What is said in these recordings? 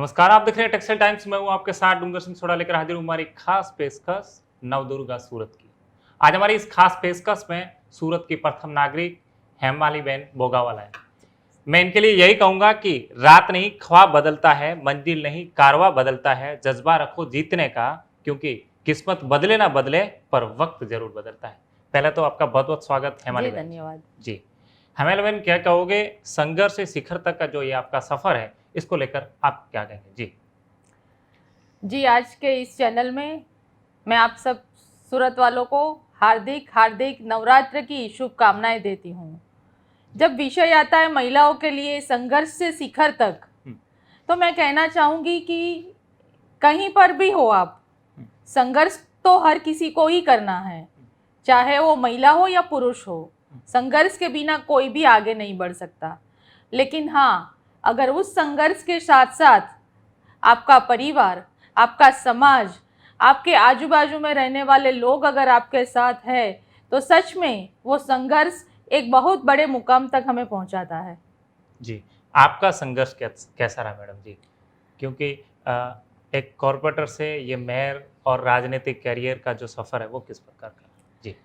नमस्कार, आप देख रहे हैं टेक्सटाइल टाइम्स। मैं हूं आपके साथ डूंगर सिंह सोडा लेकर हाजिर हूं हमारी खास पेशकश नवदुर्गा सूरत की। आज हमारी इस खास पेशकश में सूरत की प्रथम नागरिक हेमाली बहन बोगावाला है। मैं इनके लिए यही कहूंगा कि रात नहीं ख्वाब बदलता है, मंजिल नहीं कारवा बदलता है। जज्बा रखो जीतने का, क्योंकि किस्मत बदले ना बदले पर वक्त जरूर बदलता है। पहले तो आपका बहुत बहुत स्वागत हेमाली जी बहन। धन्यवाद। जी, हेमाली बहन, क्या कहोगे संघर्ष से शिखर तक का जो ये आपका सफर है, इसको लेकर आप क्या कहेंगे? जी जी आज के इस चैनल में मैं आप सब सूरत वालों को हार्दिक हार्दिक नवरात्र की शुभकामनाएं देती हूँ। जब विषय आता है महिलाओं के लिए संघर्ष से शिखर तक, तो मैं कहना चाहूँगी कि कहीं पर भी हो आप, संघर्ष तो हर किसी को ही करना है, चाहे वो महिला हो या पुरुष हो। संघर्ष के बिना कोई भी आगे नहीं बढ़ सकता। लेकिन हाँ, अगर उस संघर्ष के साथ साथ आपका परिवार, आपका समाज, आपके आजू बाजू में रहने वाले लोग अगर आपके साथ है, तो सच में वो संघर्ष एक बहुत बड़े मुकाम तक हमें पहुंचाता है। जी, आपका संघर्ष कैसा रहा मैडम जी? क्योंकि एक कॉर्पोरेटर से ये मेयर और राजनीतिक करियर का जो सफ़र है वो किस प्रकार का? जी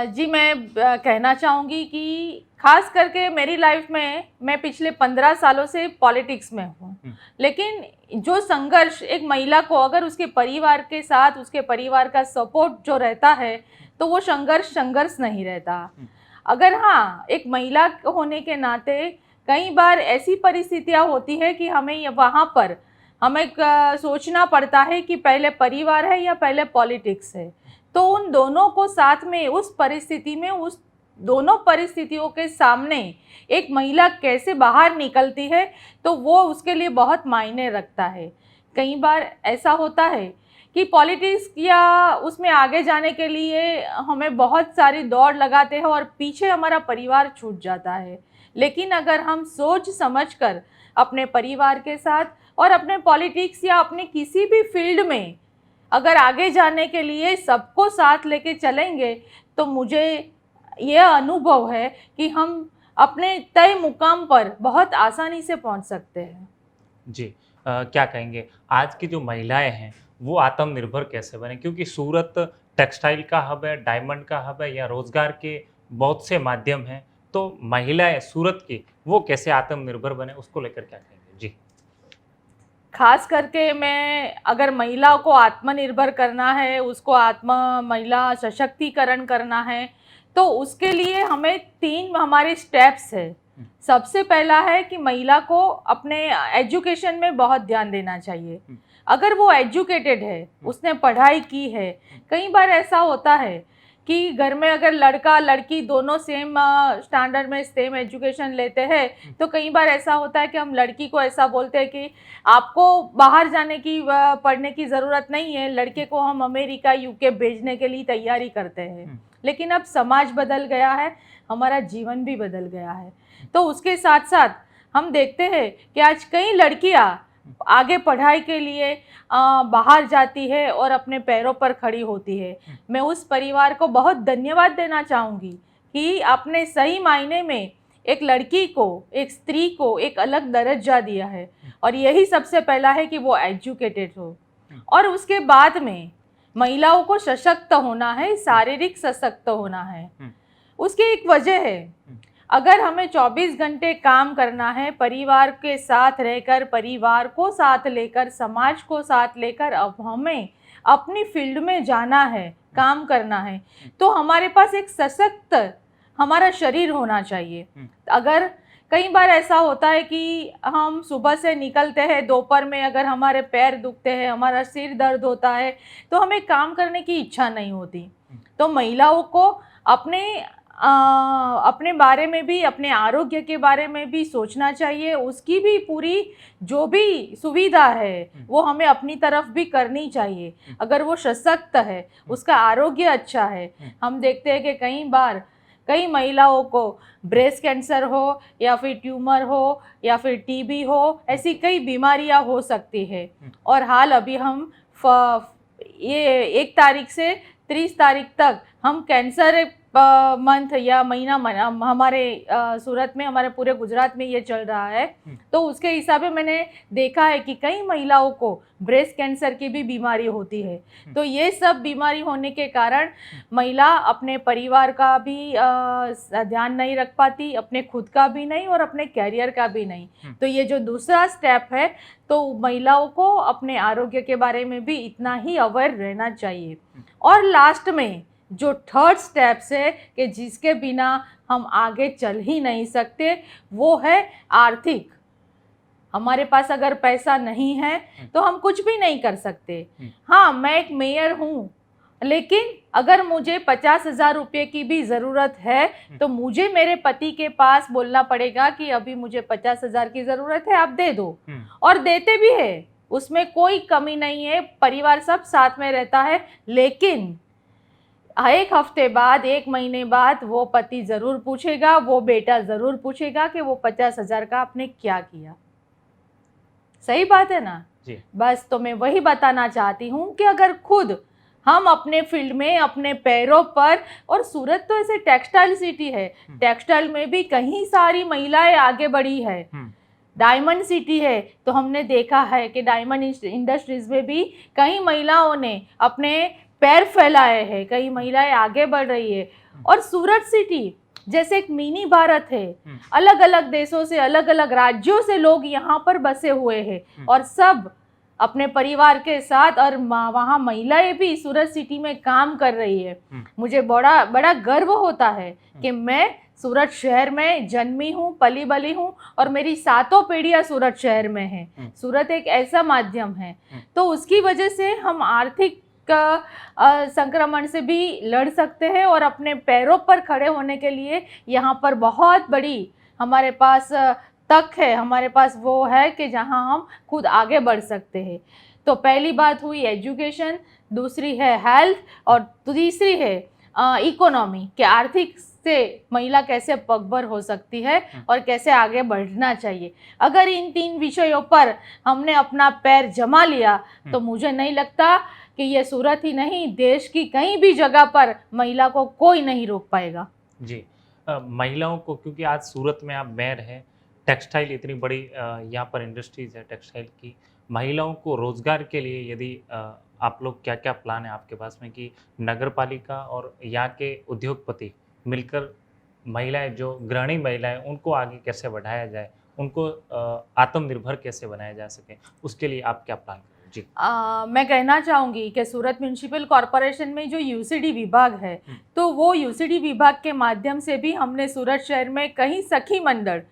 जी मैं कहना चाहूँगी कि खास करके मेरी लाइफ में मैं पिछले 15 सालों से पॉलिटिक्स में हूँ। लेकिन जो संघर्ष एक महिला को अगर उसके परिवार के साथ उसके परिवार का सपोर्ट जो रहता है, तो वो संघर्ष नहीं रहता। अगर हाँ, एक महिला होने के नाते कई बार ऐसी परिस्थितियाँ होती है कि हमें वहाँ पर हमें सोचना पड़ता है कि पहले परिवार है या पहले पॉलिटिक्स है। तो उन दोनों को साथ में उस परिस्थिति में, उस दोनों परिस्थितियों के सामने एक महिला कैसे बाहर निकलती है, तो वो उसके लिए बहुत मायने रखता है। कई बार ऐसा होता है कि पॉलिटिक्स या उसमें आगे जाने के लिए हमें बहुत सारी दौड़ लगाते हैं और पीछे हमारा परिवार छूट जाता है। लेकिन अगर हम सोच समझकर अपने परिवार के साथ और अपने पॉलिटिक्स या अपने किसी भी फील्ड में अगर आगे जाने के लिए सबको साथ लेके चलेंगे, तो मुझे यह अनुभव है कि हम अपने तय मुकाम पर बहुत आसानी से पहुंच सकते हैं। जी, क्या कहेंगे आज की जो महिलाएं हैं वो आत्मनिर्भर कैसे बने? क्योंकि सूरत टेक्सटाइल का हब है, डायमंड का हब है, या रोजगार के बहुत से माध्यम हैं। तो महिलाएं सूरत की वो कैसे आत्मनिर्भर बने, उसको लेकर क्या कहेंगे? जी खास करके मैं अगर महिला को आत्मनिर्भर करना है, उसको महिला सशक्तिकरण करना है, तो उसके लिए हमें 3 हमारे स्टेप्स है। सबसे पहला है कि महिला को अपने एजुकेशन में बहुत ध्यान देना चाहिए। अगर वो एजुकेटेड है, उसने पढ़ाई की है, कई बार ऐसा होता है कि घर में अगर लड़का लड़की दोनों सेम स्टैंडर्ड में सेम एजुकेशन लेते हैं, तो कई बार ऐसा होता है कि हम लड़की को ऐसा बोलते हैं कि आपको बाहर जाने की पढ़ने की ज़रूरत नहीं है, लड़के को हम अमेरिका यूके भेजने के लिए तैयारी करते हैं। लेकिन अब समाज बदल गया है, हमारा जीवन भी बदल गया है। तो उसके साथ साथ हम देखते हैं कि आज कई लड़कियां आगे पढ़ाई के लिए बाहर जाती है और अपने पैरों पर खड़ी होती है। मैं उस परिवार को बहुत धन्यवाद देना चाहूँगी कि आपने सही मायने में एक लड़की को, एक स्त्री को एक अलग दर्जा दिया है। और यही सबसे पहला है कि वो एजुकेटेड हो। और उसके बाद में महिलाओं को सशक्त होना है, शारीरिक सशक्त होना है। उसकी एक वजह है, अगर हमें 24 घंटे काम करना है, परिवार के साथ रहकर, परिवार को साथ लेकर, समाज को साथ लेकर, अब हमें अपनी फील्ड में जाना है, काम करना है, तो हमारे पास एक सशक्त हमारा शरीर होना चाहिए। अगर कई बार ऐसा होता है कि हम सुबह से निकलते हैं, दोपहर में अगर हमारे पैर दुखते हैं, हमारा सिर दर्द होता है, तो हमें काम करने की इच्छा नहीं होती। तो महिलाओं को अपने बारे में भी, अपने आरोग्य के बारे में भी सोचना चाहिए। उसकी भी पूरी जो भी सुविधा है वो हमें अपनी तरफ भी करनी चाहिए। अगर वो सशक्त है, उसका आरोग्य अच्छा है, हम देखते हैं कि कई बार कई महिलाओं को ब्रेस्ट कैंसर हो या फिर ट्यूमर हो या फिर टीबी हो, ऐसी कई बीमारियां हो सकती है। और हाल अभी हम ये 1 तारीख से 30 तारीख तक हम कैंसर मंथ या महीना हमारे सूरत में, हमारे पूरे गुजरात में ये चल रहा है। तो उसके हिसाब से मैंने देखा है कि कई महिलाओं को ब्रेस्ट कैंसर की भी बीमारी होती है। तो ये सब बीमारी होने के कारण महिला अपने परिवार का भी ध्यान नहीं रख पाती, अपने खुद का भी नहीं और अपने कैरियर का भी नहीं। तो ये जो दूसरा स्टेप है, तो महिलाओं को अपने आरोग्य के बारे में भी इतना ही अवेयर रहना चाहिए। और लास्ट में जो थर्ड स्टेप्स है कि जिसके बिना हम आगे चल ही नहीं सकते, वो है आर्थिक। हमारे पास अगर पैसा नहीं है तो हम कुछ भी नहीं कर सकते। हाँ, मैं एक मेयर हूँ, लेकिन अगर मुझे 50,000 रुपये की भी ज़रूरत है तो मुझे मेरे पति के पास बोलना पड़ेगा कि अभी मुझे 50,000 की ज़रूरत है, आप दे दो। और देते भी है, उसमें कोई कमी नहीं है, परिवार सब साथ में रहता है। लेकिन एक हफ्ते बाद, एक महीने बाद वो पति ज़रूर पूछेगा, वो बेटा ज़रूर पूछेगा कि वो 50,000 का आपने क्या किया। सही बात है ना जी। बस तो मैं वही बताना चाहती हूँ कि अगर खुद हम अपने फील्ड में अपने पैरों पर, और सूरत तो ऐसे टेक्सटाइल सिटी है, टेक्सटाइल में भी कहीं सारी महिलाएं आगे बढ़ी है। डायमंड सिटी है, तो हमने देखा है कि डायमंड इंडस्ट्रीज में भी कई महिलाओं ने अपने पैर फैलाए हैं, कई महिलाएं आगे बढ़ रही है। और सूरत सिटी जैसे एक मिनी भारत है, अलग अलग देशों से, अलग अलग राज्यों से लोग यहाँ पर बसे हुए हैं और सब अपने परिवार के साथ, और वहाँ महिलाएं भी सूरत सिटी में काम कर रही है। मुझे बड़ा बड़ा गर्व होता है कि मैं सूरत शहर में जन्मी हूँ, पली बली हूँ और मेरी 7 पीढ़ियाँ सूरत शहर में हैं। सूरत एक ऐसा माध्यम है, तो उसकी वजह से हम आर्थिक संक्रमण से भी लड़ सकते हैं और अपने पैरों पर खड़े होने के लिए यहाँ पर बहुत बड़ी हमारे पास तक है, हमारे पास वो है कि जहाँ हम खुद आगे बढ़ सकते हैं। तो पहली बात हुई एजुकेशन, दूसरी है हेल्थ और तीसरी है इकोनॉमी, कि आर्थिक से महिला कैसे पगभर हो सकती है और कैसे आगे बढ़ना चाहिए। अगर इन 3 विषयों पर हमने अपना पैर जमा लिया तो मुझे नहीं लगता कि ये सूरत ही नहीं, देश की कहीं भी जगह पर महिला को कोई नहीं रोक पाएगा। जी। महिलाओं को, क्योंकि आज सूरत में आप मेयर हैं, टेक्सटाइल इतनी बड़ी यहाँ पर इंडस्ट्रीज है टेक्सटाइल की, महिलाओं को रोजगार के लिए यदि आप लोग क्या क्या प्लान है आपके पास में कि नगर पालिका और यहाँ के उद्योगपति मिलकर महिलाएं, जो गृहिणी महिलाएं, उनको आगे कैसे बढ़ाया जाए, उनको आत्मनिर्भर कैसे बनाया जा सके, उसके लिए आप क्या प्लान करें? जी। मैं कहना चाहूँगी कि सूरत म्यूनिसिपल कॉरपोरेशन में जो यूसीडी विभाग है, तो वो यूसीडी विभाग के माध्यम से भी हमने सूरत शहर में कई सखी मंडल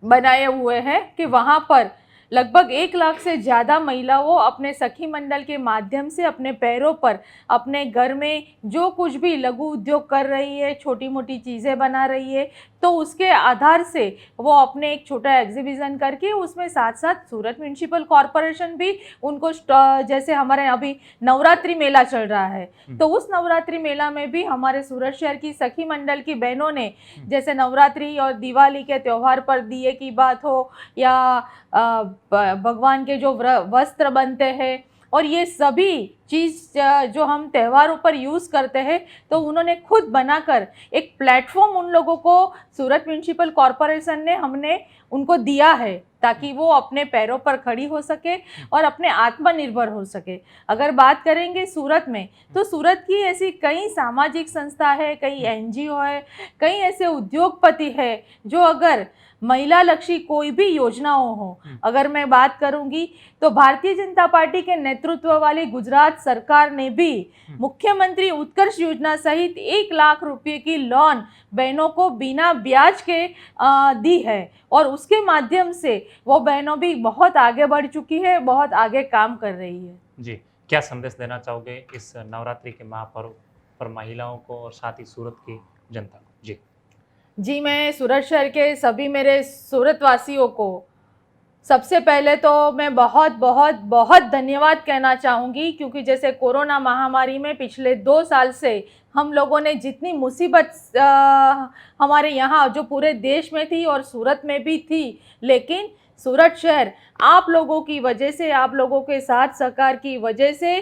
बनाए हुए हैं कि वहाँ पर लगभग 1 लाख से ज़्यादा महिलाओं अपने सखी मंडल के माध्यम से अपने पैरों पर, अपने घर में जो कुछ भी लघु उद्योग कर रही है, छोटी मोटी चीज़ें बना रही है, तो उसके आधार से वो अपने एक छोटा एग्जीबिशन करके उसमें साथ साथ सूरत म्यूनिसिपल कॉरपोरेशन भी उनको, जैसे हमारे अभी नवरात्रि मेला चल रहा है, तो उस नवरात्रि मेला में भी हमारे सूरत शहर की सखी मंडल की बहनों ने, जैसे नवरात्रि और दिवाली के त्यौहार पर दिए की बात हो या भगवान के जो वस्त्र बनते हैं और ये सभी चीज़ जो हम त्योहारों पर यूज़ करते हैं, तो उन्होंने खुद बनाकर एक प्लेटफॉर्म उन लोगों को सूरत म्यूनिसिपल कॉरपोरेशन ने, हमने उनको दिया है ताकि वो अपने पैरों पर खड़ी हो सके और अपने आत्मनिर्भर हो सके। अगर बात करेंगे सूरत में, तो सूरत की ऐसी कई सामाजिक संस्था है, कई एनजीओ है, कई ऐसे उद्योगपति है जो अगर महिला लक्षी कोई भी योजनाओं हो, अगर मैं बात करूंगी तो भारतीय जनता पार्टी के नेतृत्व वाली गुजरात सरकार ने भी मुख्यमंत्री उत्कर्ष योजना सहित 1 लाख रुपए की लोन बहनों को बिना ब्याज के दी है और उसके माध्यम से वो बहनों भी बहुत आगे बढ़ चुकी है, बहुत आगे काम कर रही है। जी, क्या संदेश देना चाहोगे इस नवरात्रि के महापर्व पर महिलाओं को और साथ ही सूरत की जनता को? जी, मैं सूरत शहर के सभी मेरे सूरत वासियों को सबसे पहले तो मैं बहुत बहुत बहुत धन्यवाद कहना चाहूँगी, क्योंकि जैसे कोरोना महामारी में पिछले 2 साल से हम लोगों ने जितनी मुसीबत हमारे यहाँ जो पूरे देश में थी और सूरत में भी थी, लेकिन सूरत शहर आप लोगों की वजह से, आप लोगों के साथ सहकार की वजह से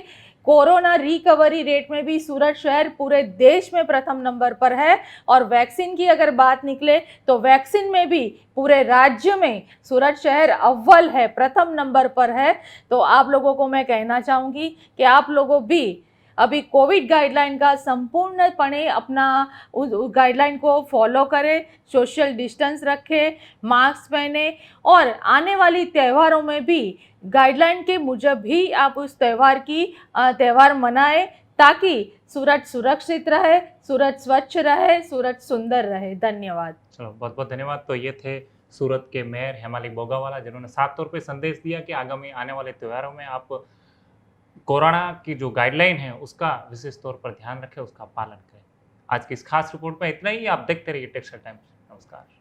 कोरोना रिकवरी रेट में भी सूरत शहर पूरे देश में प्रथम नंबर पर है। और वैक्सीन की अगर बात निकले तो वैक्सीन में भी पूरे राज्य में सूरत शहर अव्वल है, प्रथम नंबर पर है। तो आप लोगों को मैं कहना चाहूँगी कि आप लोगों भी अभी कोविड गाइडलाइन का संपूर्णपणे अपना उस गाइडलाइन को फॉलो करें, सोशल डिस्टेंस रखें, मास्क पहने और आने वाली त्योहारों में भी गाइडलाइन के मुजब ही आप उस त्यौहार मनाएं, ताकि सूरत सुरक्षित रहे, सूरत स्वच्छ रहे, सूरत सुंदर रहे। धन्यवाद। चलो, बहुत बहुत धन्यवाद। तो ये थे सूरत के मेयर हेमाली बोगावाला, जिन्होंने साफ तौर पे संदेश दिया कि आगामी आने वाले त्योहारों में आप कोरोना की जो गाइडलाइन है उसका विशेष तौर पर ध्यान रखें, उसका पालन करें। आज की इस खास रिपोर्ट में इतना ही। आप देखते रहिए टेक्सटाइल टाइम्स। नमस्कार।